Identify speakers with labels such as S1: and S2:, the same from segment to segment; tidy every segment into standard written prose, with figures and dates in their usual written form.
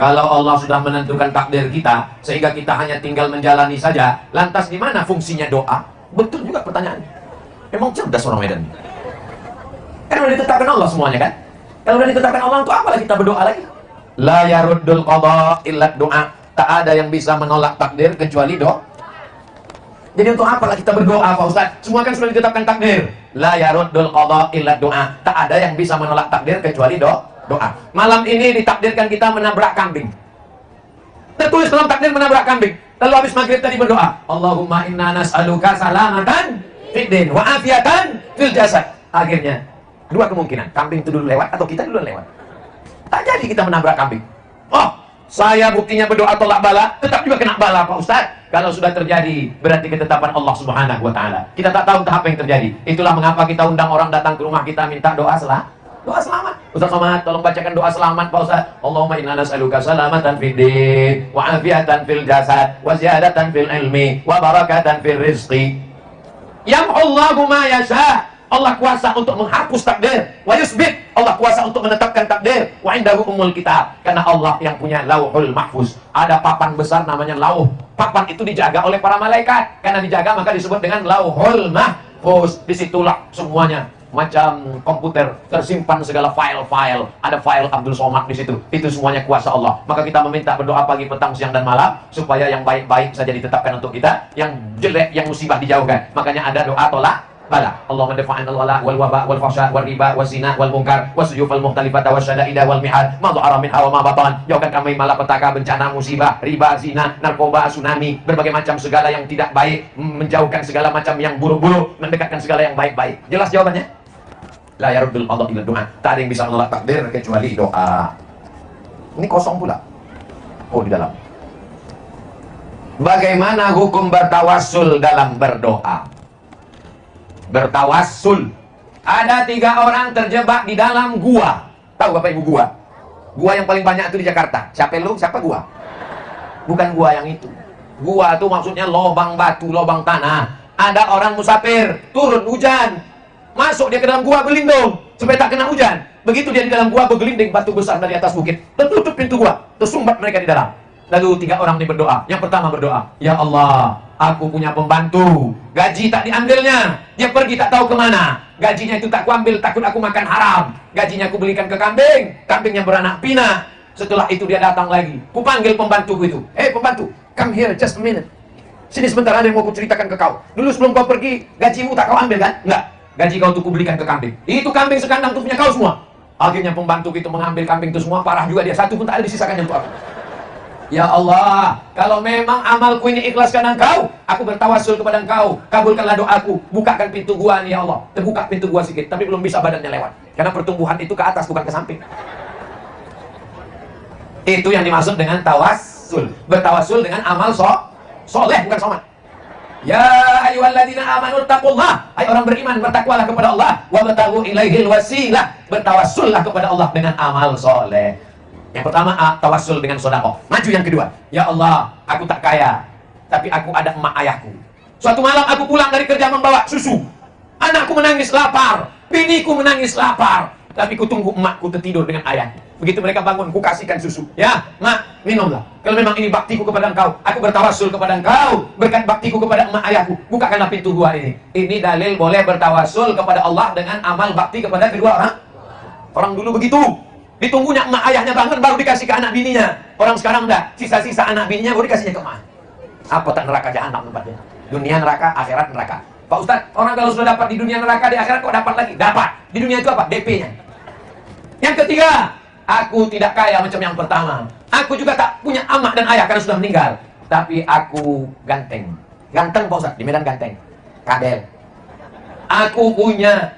S1: Kalau Allah sudah menentukan takdir kita, sehingga kita hanya tinggal menjalani saja, lantas di mana fungsinya doa? Betul juga pertanyaannya. Emang cerdas orang Medan. Kan udah ditetapkan Allah semuanya kan? Kalau udah ditetapkan Allah, untuk apa lagi kita berdoa lagi? La yaruddul qada illa doa. Tak ada yang bisa menolak takdir kecuali doa. Jadi untuk apa kita berdoa Pak Ustaz? Semua kan sudah ditetapkan takdir. La yaruddul qada illa doa. Tak ada yang bisa menolak takdir kecuali doa. Malam ini ditakdirkan kita menabrak kambing. Tertulis dalam takdir menabrak kambing. Lalu habis maghrib tadi berdoa, Allahumma inna nas'aluka salamatan fid din wa afiatan fil jasad. Akhirnya dua kemungkinan, kambing itu dulu lewat atau kita dulu lewat. Tak jadi kita menabrak kambing. Oh, saya buktinya berdoa tolak bala, tetap juga kena bala Pak Ustaz. Kalau sudah terjadi, berarti ketetapan Allah Subhanahu wa taala. Kita tak tahu apa yang terjadi. Itulah mengapa kita undang orang datang ke rumah kita minta doa doa selamat. Ustaz Somad, tolong bacakan doa selamat Pak Ustaz. Allahumma inna nas'aluka salamatan fid din wa afiatan fil jasad wa ziyadatan fil ilmi wa barakatan fil rizqi. Yamhullahu ma yasha. Allah kuasa untuk menghapus takdir. Wa yusbit. Allah kuasa untuk menetapkan takdir. Wa indahu ummul kitab. Karena Allah yang punya lauhul mahfuz. Ada papan besar namanya lauh. Papan itu dijaga oleh para malaikat. Karena dijaga maka disebut dengan lauhul mahfuz. Disitulah semuanya. Macam komputer tersimpan segala file-file, ada file Abdul Somad di situ. Itu semuanya kuasa Allah. Maka kita meminta berdoa pagi, petang, siang dan malam supaya yang baik-baik saja ditetapkan untuk kita, yang jelek, yang musibah dijauhkan. Makanya ada doa tolak bala. Allahumma dafa'an al-wala wal waba wal fahsya wal riba was zina wal munkar was suyuf al mukhtalifata was syada'ida wal mihad ma dha'ara minha wa ma batan. Jauhkan kami malapetaka, bencana, musibah, riba, zina, narkoba, tsunami, berbagai macam segala yang tidak baik, menjauhkan segala macam yang buruk-buruk, mendekatkan segala yang baik-baik. Jelas jawabannya? La yaruddul qada illa doa. Tak ada yang bisa menolak takdir kecuali doa. Ini kosong pula. Oh, di dalam. Bagaimana hukum bertawassul dalam berdoa? Bertawassul. Ada 3 orang terjebak di dalam gua. Tahu Bapak Ibu gua? Gua yang paling banyak itu di Jakarta. Siapa lu? Siapa gua? Bukan gua yang itu. Gua itu maksudnya lobang batu, lobang tanah. Ada orang musafir, turun hujan. Masuk dia ke dalam gua berlindung supaya tak kena hujan. Begitu dia di dalam gua bergelinding batu besar dari atas bukit. Tertutup pintu gua, tersumbat mereka di dalam. Lalu 3 orang ini berdoa. Yang pertama berdoa, ya Allah, aku punya pembantu, gaji tak diambilnya, dia pergi tak tahu kemana. Gajinya itu tak kuambil, takut aku makan haram. Gajinya aku belikan ke kambing, kambingnya beranak pinak. Setelah itu dia datang lagi. Ku panggil pembantuku itu. Pembantu, come here just a minute. Sini sebentar, ada yang mau ku ceritakan ke kau. Dulu sebelum kau pergi, gajimu tak kau ambil kan? Enggak. Gaji kau untuk kubelikan ke kambing. Itu kambing sekandang itu punya kau semua. Akhirnya pembantu itu mengambil kambing itu semua. Parah juga dia, satu pun tak ada disisakannya untuk aku. Ya Allah, kalau memang amalku ini ikhlas karena Engkau, aku bertawassul kepada Engkau, kabulkanlah doaku, bukakan pintu gua nih ya Allah. Terbuka pintu gua sedikit, tapi belum bisa badannya lewat. Karena pertumbuhan itu ke atas, bukan ke samping. Itu yang dimaksud dengan tawassul. Bertawassul dengan amal soleh, bukan somat. Ya ayyuhalladzina amanu taqullah. Hai orang beriman, bertakwalah kepada Allah. Wa bataghu ilaihil wasilah. Bertawassullah kepada Allah dengan amal soleh. Yang pertama, tawassul dengan sedekah. Maju yang kedua. Ya Allah, aku tak kaya, tapi aku ada emak ayahku. Suatu malam aku pulang dari kerja membawa susu. Anakku menangis lapar, biniku menangis lapar. Tapi ku tunggu emakku tertidur dengan ayah. Begitu mereka bangun, ku kasihkan susu. Ya, mak, minumlah. Kalau memang ini baktiku kepada engkau, aku bertawassul kepada engkau. Berkat baktiku kepada emak ayahku, bukakanlah pintu gua ini. Ini dalil boleh bertawassul kepada Allah dengan amal bakti kepada kedua orang. Orang dulu begitu. Ditunggunya emak ayahnya bangun, baru dikasih ke anak bininya. Orang sekarang enggak. Sisa-sisa anak bininya baru dikasihnya ke emak. Apa tak neraka jahanam tempatnya? Dunia neraka, akhirat neraka. Pak Ustaz, orang kalau sudah dapat di dunia neraka, di akhirat kok dapat lagi? Dapat. Di dunia itu apa? DP-nya. Yang ketiga, aku tidak kaya macam yang pertama. Aku juga tak punya amak dan ayah karena sudah meninggal. Tapi aku ganteng. Ganteng Pak Ustaz, di Medan ganteng. Kadel. Aku punya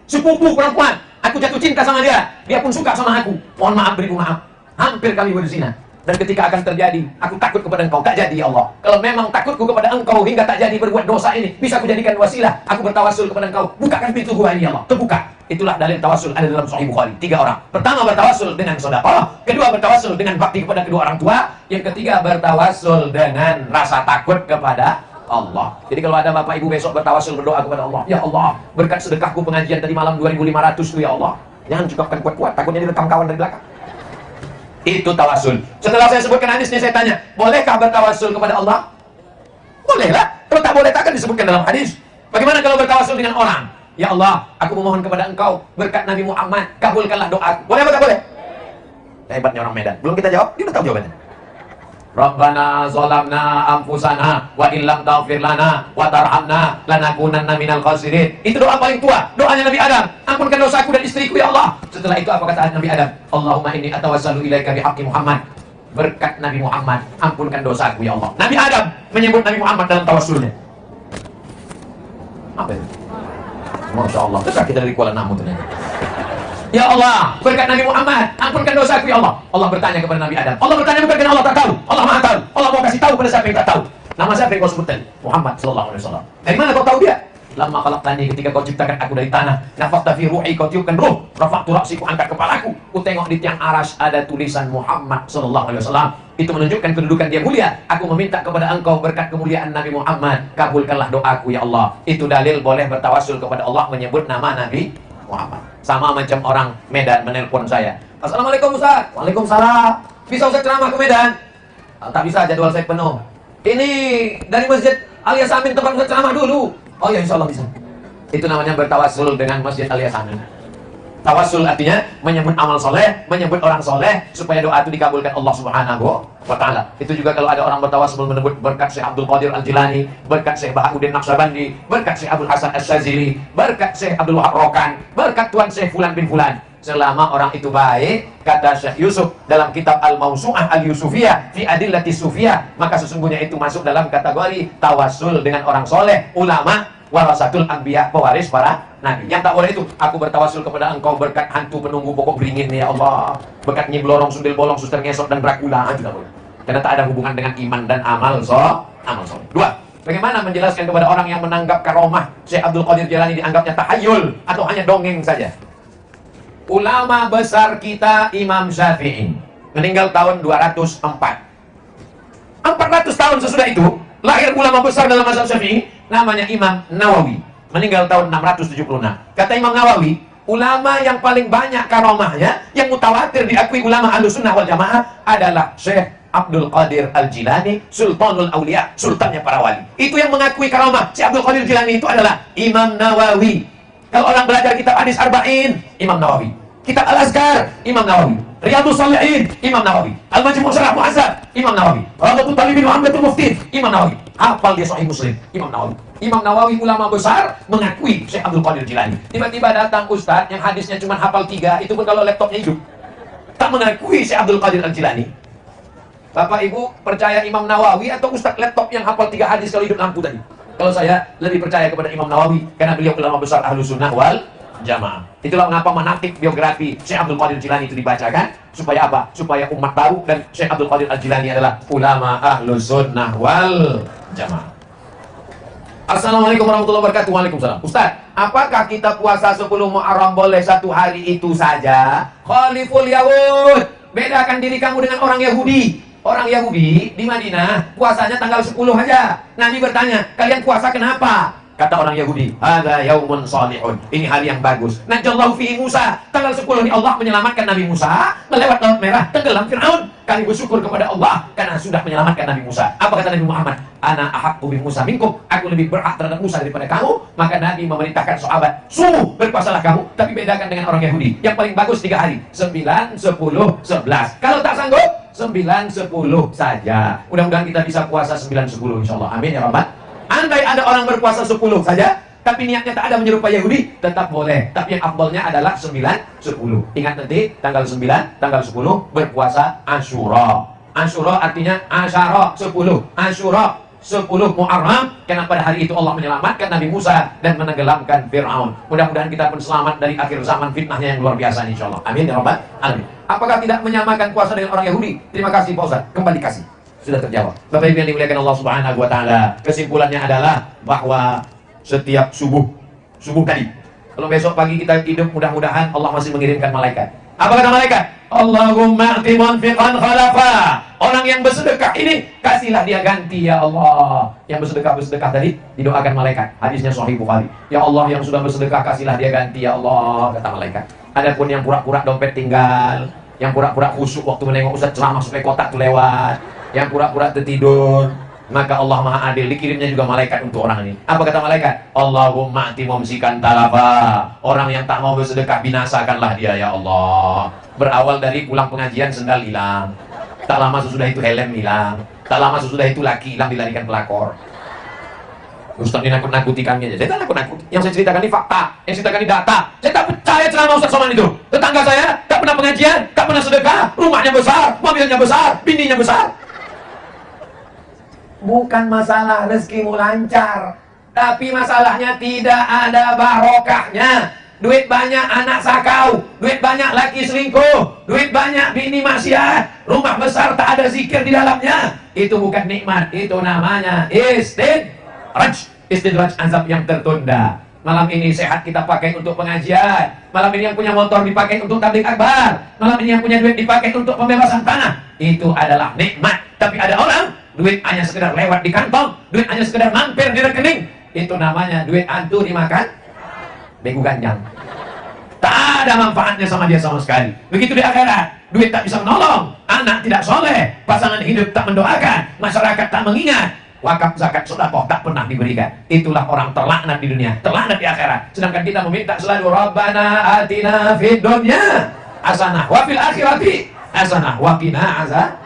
S1: sepupu perempuan. Aku jatuh cinta sama dia. Dia pun suka sama aku. Mohon maaf, beriku maaf. Hampir kami berzina. Dan ketika akan terjadi, aku takut kepada engkau. Tak jadi ya Allah. Kalau memang takutku kepada engkau hingga tak jadi berbuat dosa ini, bisa aku jadikan wasilah. Aku bertawassul kepada engkau. Bukakan pintu gua ini ya Allah. Terbuka. Itulah dalil tawassul ada dalam Sahih Bukhari. 3 orang. Pertama bertawassul dengan sedekah. Kedua bertawassul dengan bakti kepada kedua orang tua. Yang ketiga bertawassul dengan rasa takut kepada Allah. Jadi kalau ada Bapak Ibu besok bertawassul berdoa kepada Allah. Ya Allah, berkat sedekahku pengajian tadi malam 2.500 tuh ya Allah. Jangan cukupkan kuat-kuat, takutnya direkam kawan dari belakang. Itu tawasul. Setelah saya sebutkan hadisnya, saya tanya, bolehkah bertawasul kepada Allah? Bolehlah. Kalau tak boleh, takkan disebutkan dalam hadis. Bagaimana kalau bertawasul dengan orang? Ya Allah, aku memohon kepada Engkau berkat Nabi Muhammad, kabulkanlah doaku. Boleh apa tak boleh? Hebatnya orang Medan. Belum kita jawab, dia udah tahu jawabannya. Rabbana zalamna anfusana wa illam taghfir lana wa tarhamna lanakunanna minal khasirin. Itu doa paling tua, doanya Nabi Adam. Ampunkan dosaku dan istriku ya Allah. Setelah itu apa kata Nabi Adam? Allahumma inni atawassalu ilaika bihaqqi Muhammad. Berkat Nabi Muhammad, ampunkan dosaku ya Allah. Nabi Adam menyebut Nabi Muhammad dalam tawassulnya. Apa itu? Masya Allah, besar kita dari Kuala Namu ternyata. Ya Allah, berkat Nabi Muhammad, ampunkan dosaku ya Allah. Allah bertanya kepada Nabi Adam. Allah bertanya bukan karena Allah tak tahu. Allah Maha tahu. Allah mau kasih tahu pada siapa yang tak tahu. Nama siapa yang kau sebut tadi? Muhammad sallallahu alaihi wasallam. Dari mana kau tahu dia? Lama khalaqtani, ketika kau ciptakan aku dari tanah, nafakhta fi ruhi, kau tiupkan ruh, rafa'tu ra'si, ku angkat kepalaku, ku tengok di tiang aras ada tulisan Muhammad sallallahu alaihi wasallam. Itu menunjukkan kedudukan dia mulia. Aku meminta kepada Engkau berkat kemuliaan Nabi Muhammad, kabulkanlah doaku ya Allah. Itu dalil boleh bertawasul kepada Allah menyebut nama Nabi Muhammad. Sama macam orang Medan menelpon saya. Assalamualaikum Ustaz. Waalaikumsalam. Bisa Ustaz ceramah ke Medan? Tak bisa, jadwal saya penuh. Ini dari Masjid Al Yasamin tempat Ustaz ceramah dulu. Oh ya, insya Allah bisa. Itu namanya bertawasul dengan Masjid Al Yasamin. Tawasul artinya menyebut amal soleh, menyebut orang soleh supaya doa itu dikabulkan Allah Subhanahu wa Ta'ala. Itu juga kalau ada orang bertawasul menyebut berkat Syekh Abdul Qadir Al-Jilani, berkat Syekh Bahaudin Naqsyabandi, berkat Syekh Abdul Hasan Asy-Syadzili, berkat Syekh Abdul Wahab Rokan, berkat Tuan Syekh Fulan bin Fulan. Selama orang itu baik, kata Syekh Yusuf dalam kitab Al-Mawsu'ah Al-Yusufiyah fi Adillatis Sufiyah, maka sesungguhnya itu masuk dalam kategori tawasul dengan orang soleh, ulama, warasatul anbiya, pewaris para nabi. Yang tak boleh itu, aku bertawasul kepada Engkau berkat hantu penunggu pokok beringin ya Allah, berkat Nyi Blorong, Sundel Bolong, Suster Ngesot dan Dracula, tidak boleh. Karena tak ada hubungan dengan iman dan amal soleh. Dua, bagaimana menjelaskan kepada orang yang menanggap karomah Syekh Abdul Qadir Jilani dianggapnya tahayul atau hanya dongeng saja? Ulama besar kita Imam Syafi'i meninggal tahun 204. 400 tahun sesudah itu lahir ulama besar dalam mazhab Syafi'i namanya Imam Nawawi, meninggal tahun 676. Kata Imam Nawawi, ulama yang paling banyak karomahnya, yang mutawatir diakui ulama Ahlussunnah wal Jamaah adalah Syekh Abdul Qadir Al-Jilani, Sultanul Aulia, sultannya para wali. Itu yang mengakui karomah Syekh Abdul Qadir Jilani itu adalah Imam Nawawi. Kalau orang belajar kitab hadis Arba'in, Imam Nawawi. Kitab Al-Azkar, Imam Nawawi. Riyadhus Shalihin, Imam Nawawi. Al-Majmu' Syarah Muhazzab, Imam Nawawi. Rawdatul Talibin wa Amdatul Muftin, Imam Nawawi. Hafal dia Sahih Muslim, Imam Nawawi. Imam Nawawi ulama besar mengakui Syekh Abdul Qadir Jilani. Tiba-tiba datang ustaz yang hadisnya cuma hafal 3, itu pun kalau laptopnya hidup. Tak mengakui Syekh Abdul Qadir Al-Jilani. Bapak Ibu percaya Imam Nawawi atau ustaz laptop yang hafal 3 hadis kalau hidup lampu tadi? Kalau saya lebih percaya kepada Imam Nawawi karena beliau ulama besar Ahlussunnah wal Jamaah. Itulah mengapa menatik biografi Syekh Abdul Qadir Jilani itu dibacakan. Supaya apa? Supaya umat tahu dan Syekh Abdul Qadir Al-Jilani adalah ulama Ahlussunnah wal Jamaah. Assalamualaikum warahmatullahi wabarakatuh. Waalaikumsalam. Ustaz, apakah kita puasa 10 Muharram boleh satu hari itu saja? Khaliful Yahud. Bedakan diri kamu dengan orang Yahudi. Orang Yahudi di Madinah puasanya tanggal 10 aja. Nabi bertanya, kalian puasa kenapa? Kata orang Yahudi, hadza yaumun salihun. Ini hari yang bagus. Najallahu fihi Musa. Tanggal 10 ini Allah menyelamatkan Nabi Musa melewat Laut Merah, tenggelam Firaun. Kami bersyukur kepada Allah karena sudah menyelamatkan Nabi Musa. Apa kata Nabi Muhammad? Ana ahaqqu bi Musa minkum. Aku lebih berhak terhadap Musa daripada kamu. Maka Nabi memerintahkan sahabat, sungguh berpuasalah kamu, tapi bedakan dengan orang Yahudi. Yang paling bagus 3 hari, 9, 10, 11. Kalau tak sanggup, 9, 10 saja. Mudah-mudahan kita bisa puasa 9, 10 insyaallah. Amin ya rabbal. Andai ada orang berpuasa 10 saja, tapi niatnya tak ada menyerupai Yahudi, tetap boleh. Tapi yang afdalnya adalah 9, 10. Ingat nanti, tanggal 9, tanggal 10, berpuasa Asyura. Asyura artinya Asyara, 10. Asyura, 10 Muharram, karena pada hari itu Allah menyelamatkan Nabi Musa dan menenggelamkan Fir'aun. Mudah-mudahan kita pun selamat dari akhir zaman fitnahnya yang luar biasa insyaAllah. Amin ya rabbal alamin. Apakah tidak menyamakan puasa dengan orang Yahudi? Terima kasih Pak Ustaz, kembali kasih. Sudah terjawab. Bapak Ibu yang dimuliakan Allah Subhanahu wa Ta'ala, kesimpulannya adalah bahwa setiap subuh tadi, kalau besok pagi kita hidup, mudah-mudahan Allah masih mengirimkan malaikat. Apa kata malaikat? Allahumma a'ti munfiqan khalafa. Orang yang bersedekah ini kasihlah dia ganti ya Allah. Yang bersedekah tadi didoakan malaikat. Hadisnya Sahih Bukhari. Ya Allah, yang sudah bersedekah kasihlah dia ganti ya Allah, kata malaikat. Adapun yang pura-pura dompet tinggal, Yang pura-pura khusyuk waktu menengok ustaz ceramah supaya kotak tuh lewat. Yang pura-pura tertidur. Maka Allah Maha Adil, dikirimnya juga malaikat untuk orang ini. Apa kata malaikat? Allahumma ati mumsikan talafa. Orang yang tak mau bersedekah, binasakanlah dia ya Allah. Berawal dari pulang pengajian sendal hilang. Tak lama sesudah itu helm hilang. Tak lama sesudah itu laki hilang dilarikan pelakor. Ustaz ini nakut-nakuti kami aja. Saya tak nakut-nakuti. Yang saya ceritakan ini fakta. Yang saya ceritakan ini data. Saya tak percaya ceramah Ustaz Somad itu. Tetangga saya tak pernah pengajian, tak pernah sedekah. Rumahnya besar, mobilnya besar, bininya besar. Bukan masalah rezekimu lancar, tapi masalahnya tidak ada barokahnya. Duit banyak anak sakau, duit banyak laki selingkuh, duit banyak bini maksiat, rumah besar tak ada zikir di dalamnya. Itu bukan nikmat, itu namanya istidraj, azab yang tertunda. Malam ini sehat kita pakai untuk pengajian. Malam ini yang punya motor dipakai untuk tabligh akbar. Malam ini yang punya duit dipakai untuk pembebasan tanah. Itu adalah nikmat. Tapi ada orang duit hanya sekedar lewat di kantong, duit hanya sekedar mampir di rekening. Itu namanya duit antu dimakan begu ganjang. Tak ada manfaatnya sama dia sama sekali. Begitu di akhirat, duit tak bisa menolong, anak tidak soleh, pasangan hidup tak mendoakan, masyarakat tak mengingat, wakaf, zakat, sedekah tak pernah diberikan. Itulah orang terlaknat di dunia, terlaknat di akhirat. Sedangkan kita meminta selalu Rabbana atina fid dunya hasanah wa fil akhirati hasanah wa qina azab